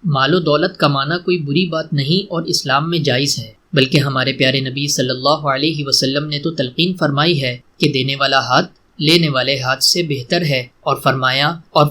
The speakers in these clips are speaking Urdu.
مال و دولت کمانا کوئی بری بات نہیں اور اسلام میں جائز ہے، بلکہ ہمارے پیارے نبی صلی اللہ علیہ وسلم نے تو تلقین فرمائی ہے کہ دینے والا ہاتھ لینے والے ہاتھ سے بہتر ہے، اور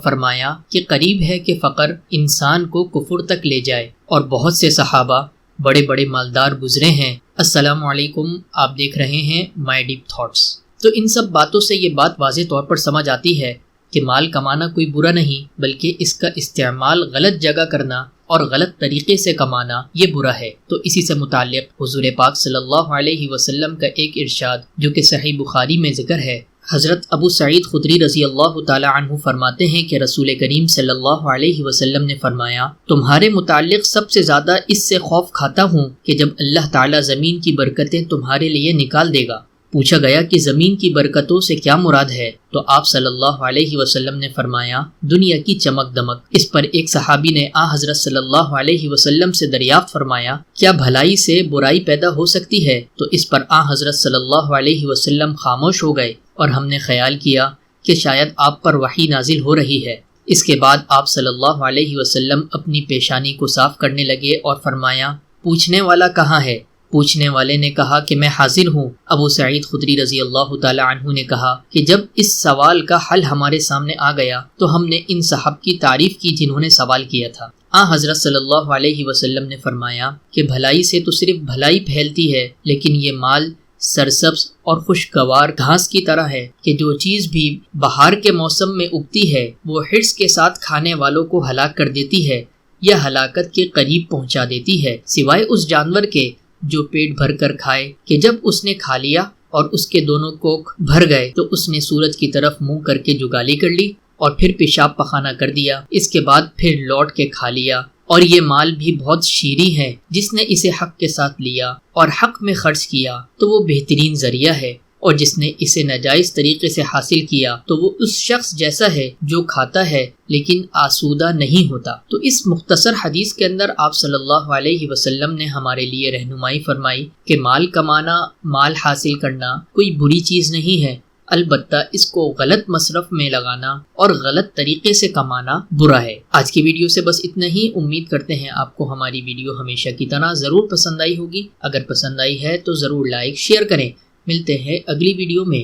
فرمایا کہ قریب ہے کہ فقر انسان کو کفر تک لے جائے، اور بہت سے صحابہ بڑے بڑے مالدار گزرے ہیں۔ السلام علیکم، آپ دیکھ رہے ہیں مائی ڈیپ تھاٹس۔ تو ان سب باتوں سے یہ بات واضح طور پر سمجھ آتی ہے کہ مال کمانا کوئی برا نہیں، بلکہ اس کا استعمال غلط جگہ کرنا اور غلط طریقے سے کمانا یہ برا ہے۔ تو اسی سے متعلق حضور پاک صلی اللہ علیہ وسلم کا ایک ارشاد جو کہ صحیح بخاری میں ذکر ہے، حضرت ابو سعید خدری رضی اللہ تعالی عنہ فرماتے ہیں کہ رسول کریم صلی اللہ علیہ وسلم نے فرمایا، تمہارے متعلق سب سے زیادہ اس سے خوف کھاتا ہوں کہ جب اللہ تعالی زمین کی برکتیں تمہارے لیے نکال دے گا۔ پوچھا گیا کہ زمین کی برکتوں سے کیا مراد ہے، تو آپ صلی اللہ علیہ وسلم نے فرمایا، دنیا کی چمک دمک۔ اس پر ایک صحابی نے حضرت صلی اللہ علیہ وسلم سے دریافت فرمایا، کیا بھلائی سے برائی پیدا ہو سکتی ہے؟ تو اس پر حضرت صلی اللہ علیہ وسلم خاموش ہو گئے، اور ہم نے خیال کیا کہ شاید آپ پر وحی نازل ہو رہی ہے۔ اس کے بعد آپ صلی اللہ علیہ وسلم اپنی پیشانی کو صاف کرنے لگے اور فرمایا، پوچھنے والا کہاں ہے؟ پوچھنے والے نے کہا کہ میں حاضر ہوں۔ ابو سعید خدری رضی اللہ تعالی عنہ نے کہا کہ جب اس سوال کا حل ہمارے سامنے آ گیا تو ہم نے ان صاحب کی تعریف کی جنہوں نے سوال کیا تھا۔ حضرت صلی اللہ علیہ وسلم نے فرمایا کہ بھلائی سے تو صرف بھلائی پھیلتی ہے، لیکن یہ مال سرسبز اور خوشگوار گھاس کی طرح ہے کہ جو چیز بھی بہار کے موسم میں اگتی ہے وہ حرص کے ساتھ کھانے والوں کو ہلاک کر دیتی ہے یا ہلاکت کے قریب پہنچا دیتی ہے، سوائے اس جانور کے جو پیٹ بھر کر کھائے کہ جب اس نے کھا لیا اور اس کے دونوں کوکھ بھر گئے تو اس نے سورج کی طرف منہ کر کے جگالی کر لی اور پھر پیشاب پخانہ کر دیا، اس کے بعد پھر لوٹ کے کھا لیا۔ اور یہ مال بھی بہت شیریں ہے، جس نے اسے حق کے ساتھ لیا اور حق میں خرچ کیا تو وہ بہترین ذریعہ ہے، اور جس نے اسے ناجائز طریقے سے حاصل کیا تو وہ اس شخص جیسا ہے جو کھاتا ہے لیکن آسودہ نہیں ہوتا۔ تو اس مختصر حدیث کے اندر آپ صلی اللہ علیہ وسلم نے ہمارے لیے رہنمائی فرمائی کہ مال کمانا، مال حاصل کرنا کوئی بری چیز نہیں ہے، البتہ اس کو غلط مصرف میں لگانا اور غلط طریقے سے کمانا برا ہے۔ آج کی ویڈیو سے بس اتنا ہی، امید کرتے ہیں آپ کو ہماری ویڈیو ہمیشہ کی طرح ضرور پسند آئی ہوگی۔ اگر پسند آئی ہے تو ضرور لائک شیئر کریں۔ ملتے ہیں اگلی ویڈیو میں،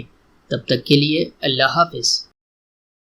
تب تک کے لیے اللہ حافظ۔